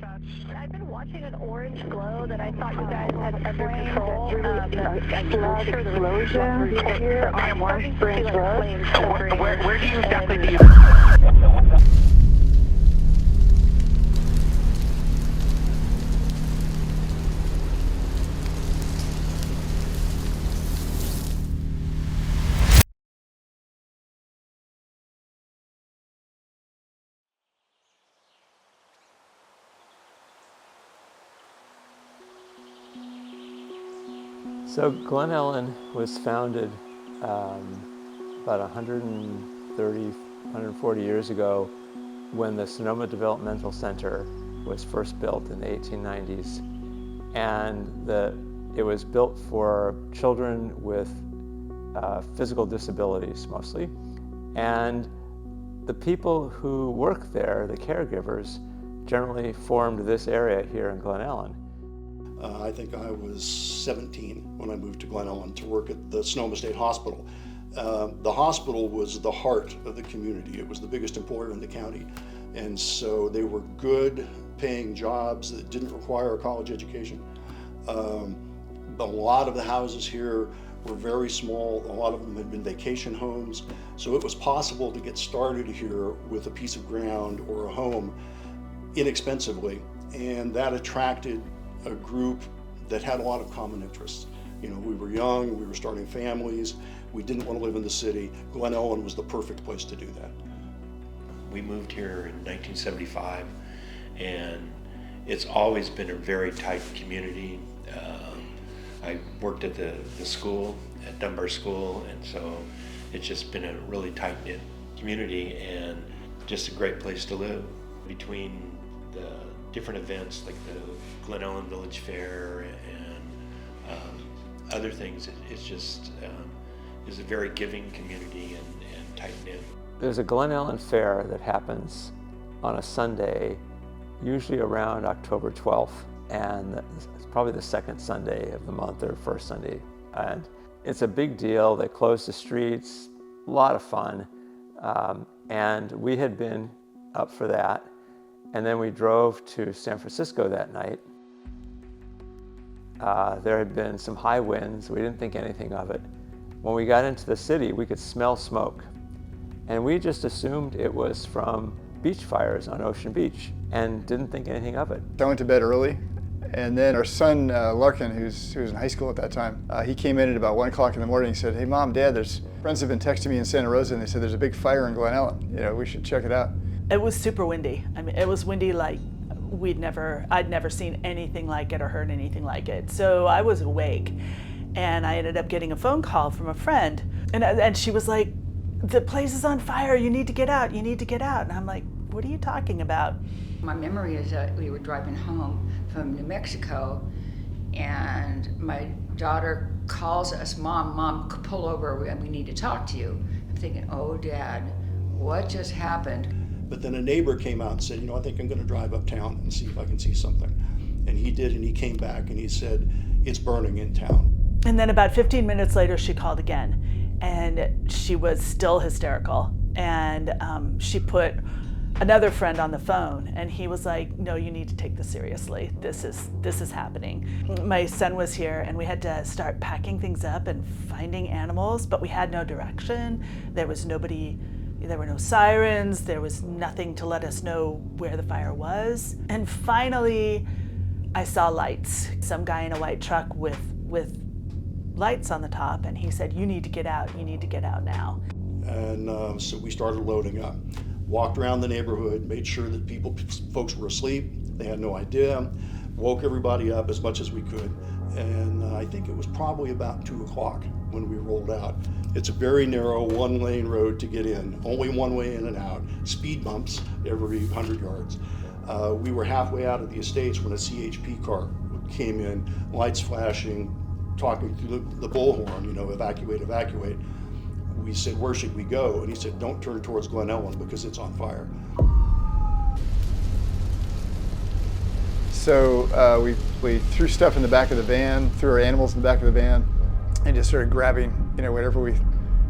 I've been watching an orange glow that I thought you guys had under control. Explosion here on Warm Springs Road. Where do you exactly do you... So Glen Ellen was founded about 130, 140 years ago when the Sonoma Developmental Center was first built in the 1890s. And it was built for children with physical disabilities mostly. And the people who work there, the caregivers, generally formed this area here in Glen Ellen. I think I was 17 when I moved to Glen Ellen to work at the Sonoma State Hospital. The hospital was the heart of the community. It was the biggest employer in the county. And so they were good paying jobs that didn't require a college education. A lot of the houses here were very small. A lot of them had been vacation homes. So it was possible to get started here with a piece of ground or a home inexpensively. And that attracted a group that had a lot of common interests. You know, we were young, we were starting families, we didn't want to live in the city. Glen Ellen was the perfect place to do that. We moved here in 1975, and it's always been a very tight community. I worked at the school, at Dunbar School, and so it's just been a really tight-knit community and just a great place to live. Between the different events like the Glen Ellen Village Fair and other things, it's just is a very giving community and tight-knit. There's a Glen Ellen Fair that happens on a Sunday, usually around October 12th, and it's probably the second Sunday of the month or first Sunday. And it's a big deal. They close the streets, a lot of fun. And we had been up for that. And then we drove to San Francisco that night. There had been some high winds. We didn't think anything of it. When we got into the city, we could smell smoke. And we just assumed it was from beach fires on Ocean Beach and didn't think anything of it. I went to bed early, and then our son, Larkin, who was in high school at that time, he came in at about 1 o'clock in the morning and said, "Hey, Mom, Dad, friends have been texting me in Santa Rosa, and they said there's a big fire in Glen Ellen. You know, we should check it out." It was super windy. I mean, it was windy like I'd never seen anything like it or heard anything like it. So I was awake, and I ended up getting a phone call from a friend, and she was like, "The place is on fire, you need to get out, you need to get out." And I'm like, "What are you talking about?" My memory is that we were driving home from New Mexico, and my daughter calls us, Mom, pull over, we need to talk to you. I'm thinking, oh, Dad, what just happened? But then a neighbor came out and said, I think I'm going to drive uptown and see if I can see something. And he did, and he came back and he said, it's burning in town. And then about 15 minutes later, she called again, and she was still hysterical. And she put another friend on the phone, and he was like, "No, you need to take this seriously. This is happening." My son was here, and we had to start packing things up and finding animals, but we had no direction. There was nobody. There were no sirens. There was nothing to let us know where the fire was. And finally, I saw lights. Some guy in a white truck with lights on the top, and he said, "You need to get out. You need to get out now." And so we started loading up. Walked around the neighborhood, made sure that folks were asleep. They had no idea. Woke everybody up as much as we could. And I think it was probably about 2 o'clock when we rolled out. It's a very narrow one-lane road to get in, only one way in and out, speed bumps every 100 yards. We were halfway out of the estates when a CHP car came in, lights flashing, talking through the bullhorn, evacuate, evacuate. We said, "Where should we go?" And he said, "Don't turn towards Glen Ellen because it's on fire." So we threw stuff in the back of the van, threw our animals in the back of the van, and just started grabbing, whatever we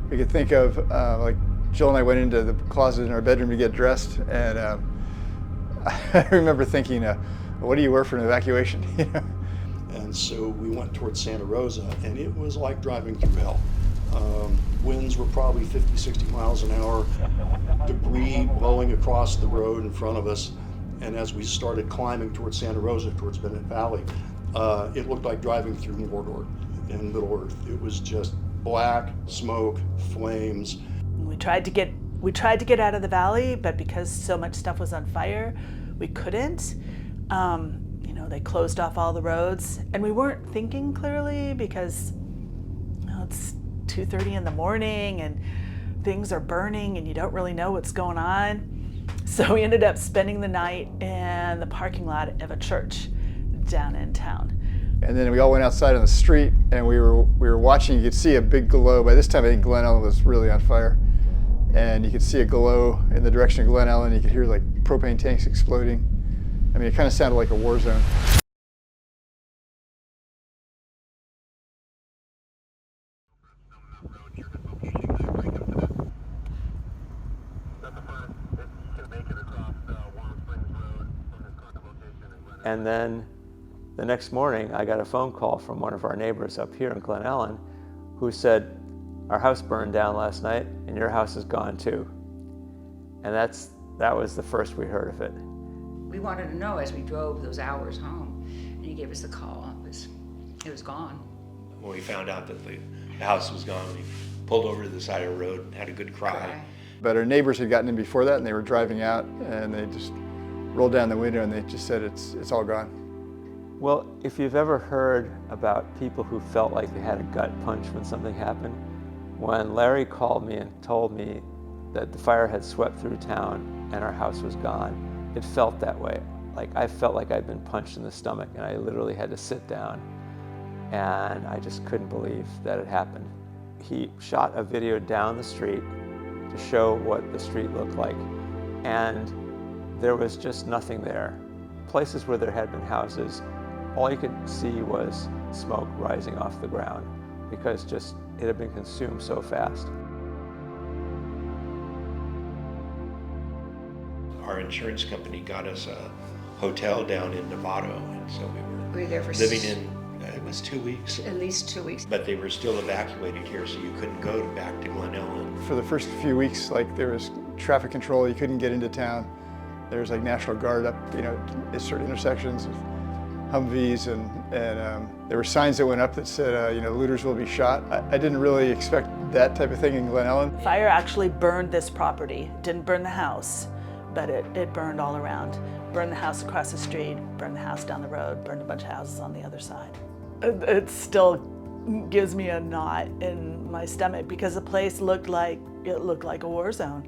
could think of. Like Jill and I went into the closet in our bedroom to get dressed, and I remember thinking, what do you wear for an evacuation? And so we went towards Santa Rosa, and it was like driving through hell. Winds were probably 50, 60 miles an hour, debris blowing across the road in front of us. And as we started climbing towards Santa Rosa, towards Bennett Valley, it looked like driving through Mordor in Middle Earth. It was just black, smoke, flames. We tried to get out of the valley, but because so much stuff was on fire, we couldn't. They closed off all the roads, and we weren't thinking clearly because it's 2:30 in the morning and things are burning and you don't really know what's going on. So we ended up spending the night in the parking lot of a church down in town. And then we all went outside on the street, and we were watching. You could see a big glow. By this time, I think Glen Ellen was really on fire, and you could see a glow in the direction of Glen Ellen. You could hear like propane tanks exploding. I mean, it kind of sounded like a war zone. And then the next morning, I got a phone call from one of our neighbors up here in Glen Ellen who said, our house burned down last night and your house is gone too. And that was the first we heard of it. We wanted to know as we drove those hours home, and he gave us the call. It was gone. When we found out that the house was gone, we pulled over to the side of the road and had a good cry. But our neighbors had gotten in before that, and they were driving out, and they just rolled down the window and they just said it's all gone. Well, if you've ever heard about people who felt like they had a gut punch when something happened, when Larry called me and told me that the fire had swept through town and our house was gone, it felt that way. Like I felt like I'd been punched in the stomach and I literally had to sit down, and I just couldn't believe that it happened. He shot a video down the street to show what the street looked like, and there was just nothing there. Places where there had been houses, all you could see was smoke rising off the ground because just it had been consumed so fast. Our insurance company got us a hotel down in Novato, and so we were there for living in, it was 2 weeks. at least 2 weeks. But they were still evacuated here, so you couldn't go back to Glen Ellen. For the first few weeks, like there was traffic control, you couldn't get into town. There was like National Guard up, at certain intersections with Humvees, and there were signs that went up that said, looters will be shot. I didn't really expect that type of thing in Glen Ellen. Fire actually burned this property. Didn't burn the house, but it burned all around. Burned the house across the street, burned the house down the road, burned a bunch of houses on the other side. It still gives me a knot in my stomach because the place looked like a war zone.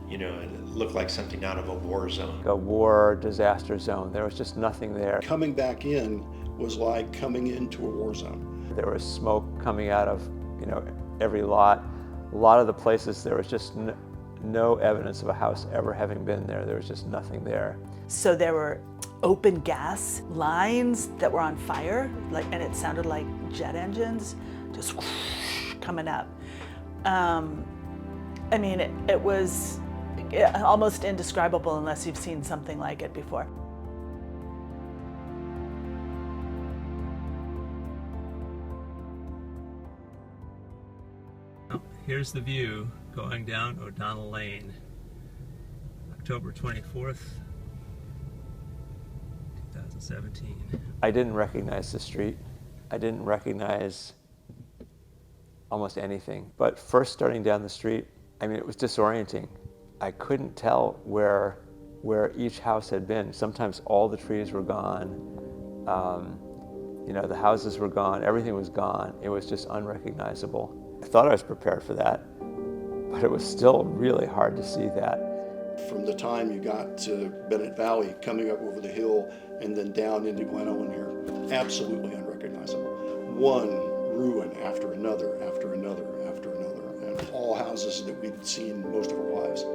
It looked like something out of a war zone. A war disaster zone. There was just nothing there. Coming back in was like coming into a war zone. There was smoke coming out of, every lot. A lot of the places there was just no evidence of a house ever having been there. There was just nothing there. So there were open gas lines that were on fire, and it sounded like jet engines just coming up. It was almost indescribable unless you've seen something like it before. Here's the view going down O'Donnell Lane, October 24th, 2017. I didn't recognize the street. I didn't recognize almost anything. But first starting down the street, it was disorienting. I couldn't tell where each house had been. Sometimes all the trees were gone. The houses were gone. Everything was gone. It was just unrecognizable. I thought I was prepared for that, but it was still really hard to see that. From the time you got to Bennett Valley, coming up over the hill and then down into Glen Ellen here, absolutely unrecognizable. One ruin after another, after another, after another, and all houses that we'd seen most of our lives.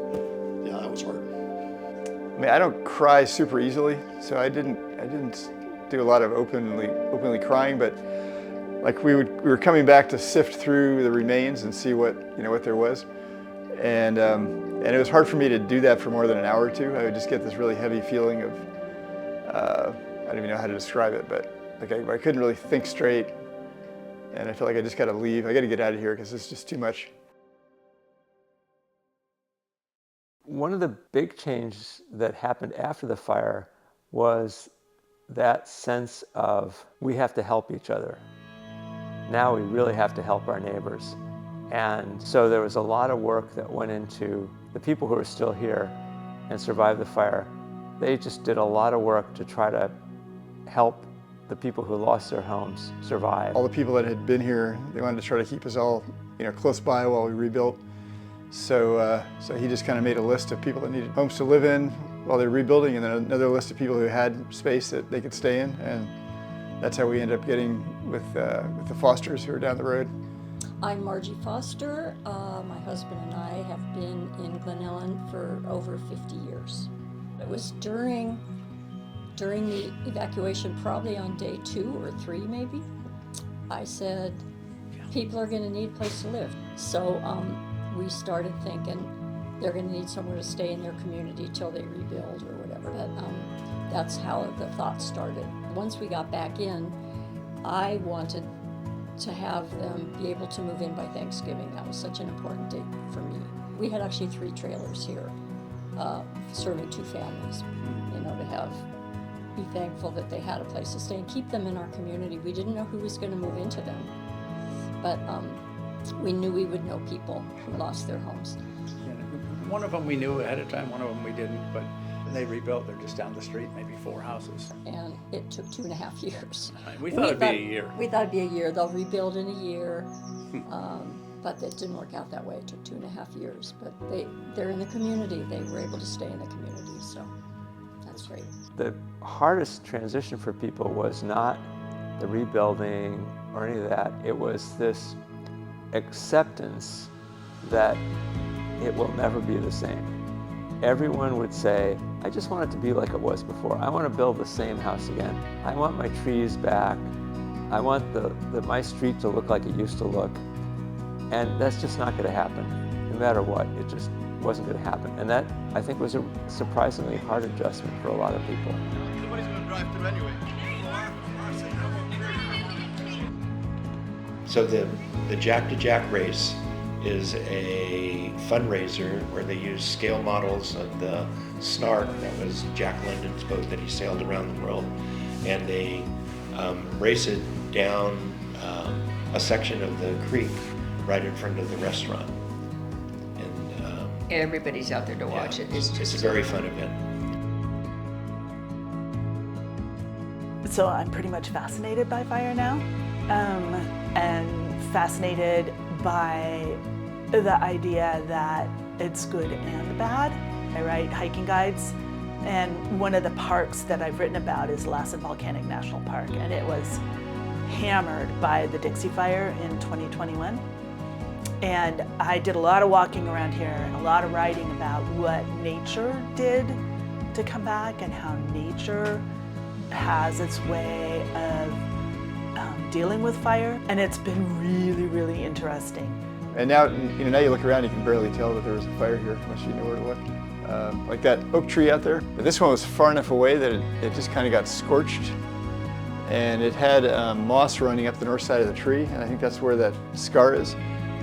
Yeah, that was hard. I don't cry super easily, so I didn't do a lot of openly crying, but like we were coming back to sift through the remains and see what there was, and And it was hard for me to do that for more than an hour or two. I would just get this really heavy feeling of, I don't even know how to describe it, but like I couldn't really think straight. And I felt like I just got to leave. I got to get out of here because it's just too much. One of the big changes that happened after the fire was that sense of we have to help each other. Now we really have to help our neighbors. And so there was a lot of work that went into the people who are still here and survived the fire. They just did a lot of work to try to help the people who lost their homes survive. All the people that had been here, they wanted to try to keep us all, close by while we rebuilt. So he just kind of made a list of people that needed homes to live in while they were rebuilding, and then another list of people who had space that they could stay in. And that's how we ended up getting with the Fosters who are down the road. I'm Margie Foster. My husband and I have been in Glen Ellen for over 50 years. It was during the evacuation, probably on day 2 or 3 maybe, I said, people are going to need a place to live. So we started thinking they're going to need somewhere to stay in their community till they rebuild or whatever. That's how the thought started. Once we got back in, I wanted to have them be able to move in by Thanksgiving. That was such an important date for me. We had actually 3 trailers here, serving 2 families, to be thankful that they had a place to stay and keep them in our community. We didn't know who was going to move into them, but we knew we would know people who lost their homes. One of them we knew ahead of time, one of them we didn't, but when they rebuilt, they're just down the street, maybe 4 houses. And it took 2.5 years. We thought it'd be a year. We thought it'd be a year. They'll rebuild in a year, but it didn't work out that way. It took 2.5 years, but they're in the community. They were able to stay in the community, so that's great. The hardest transition for people was not the rebuilding or any of that. It was this acceptance that it will never be the same. Everyone would say, I just want it to be like it was before. I want to build the same house again. I want my trees back. I want my street to look like it used to look. And that's just not going to happen. No matter what, it just wasn't going to happen. And that, I think, was a surprisingly hard adjustment for a lot of people. Nobody's going to drive through anyway. So the Jack to Jack race is a fundraiser where they use scale models of the Snark, that was Jack London's boat that he sailed around the world, and they race it down a section of the creek right in front of the restaurant. And Everybody's out there to watch it. It's a very fun event. So I'm pretty much fascinated by fire now, and fascinated by the idea that it's good and bad. I write hiking guides, and one of the parks that I've written about is Lassen Volcanic National Park, and it was hammered by the Dixie Fire in 2021. And I did a lot of walking around here and a lot of writing about what nature did to come back and how nature has its way of dealing with fire. And it's been really, really interesting. And now, now you look around, you can barely tell that there was a fire here unless you know where to look. Like that oak tree out there. But this one was far enough away that it just kind of got scorched. And it had moss running up the north side of the tree, and I think that's where that scar is.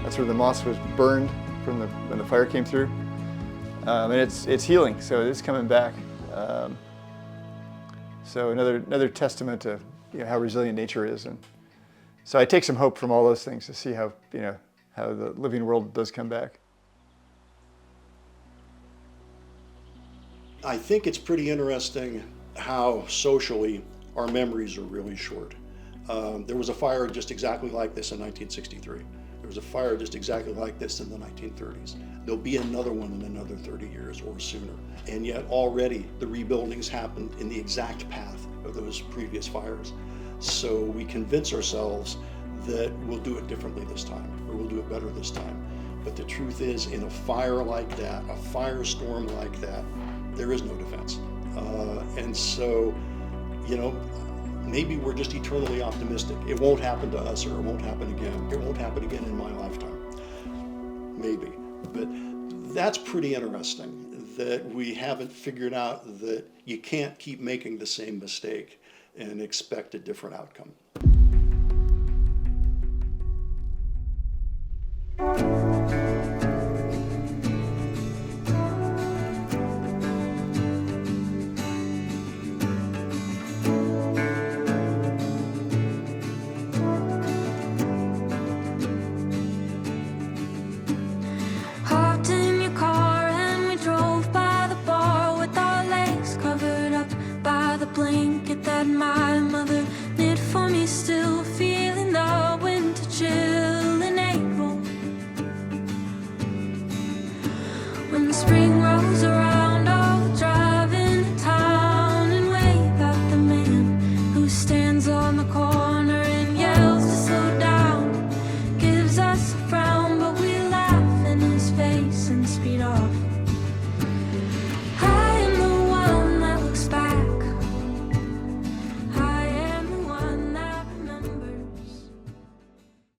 That's where the moss was burned from when the fire came through. And it's healing, so it is coming back. So another testament to how resilient nature is. And so I take some hope from all those things to see how how the living world does come back. I think it's pretty interesting how socially our memories are really short. There was a fire just exactly like this in 1963. There was a fire just exactly like this in the 1930s. There'll be another one in another 30 years or sooner. And yet already the rebuildings happened in the exact path of those previous fires. So we convince ourselves that we'll do it differently this time, or we'll do it better this time. But the truth is, in a fire like that, a firestorm like that, there is no defense. And so, maybe we're just eternally optimistic. It won't happen to us, or it won't happen again. It won't happen again in my lifetime. Maybe. But That's pretty interesting, that we haven't figured out that you can't keep making the same mistake and expect a different outcome. Hopped in your car and we drove by the bar with our legs covered up by the blanket that my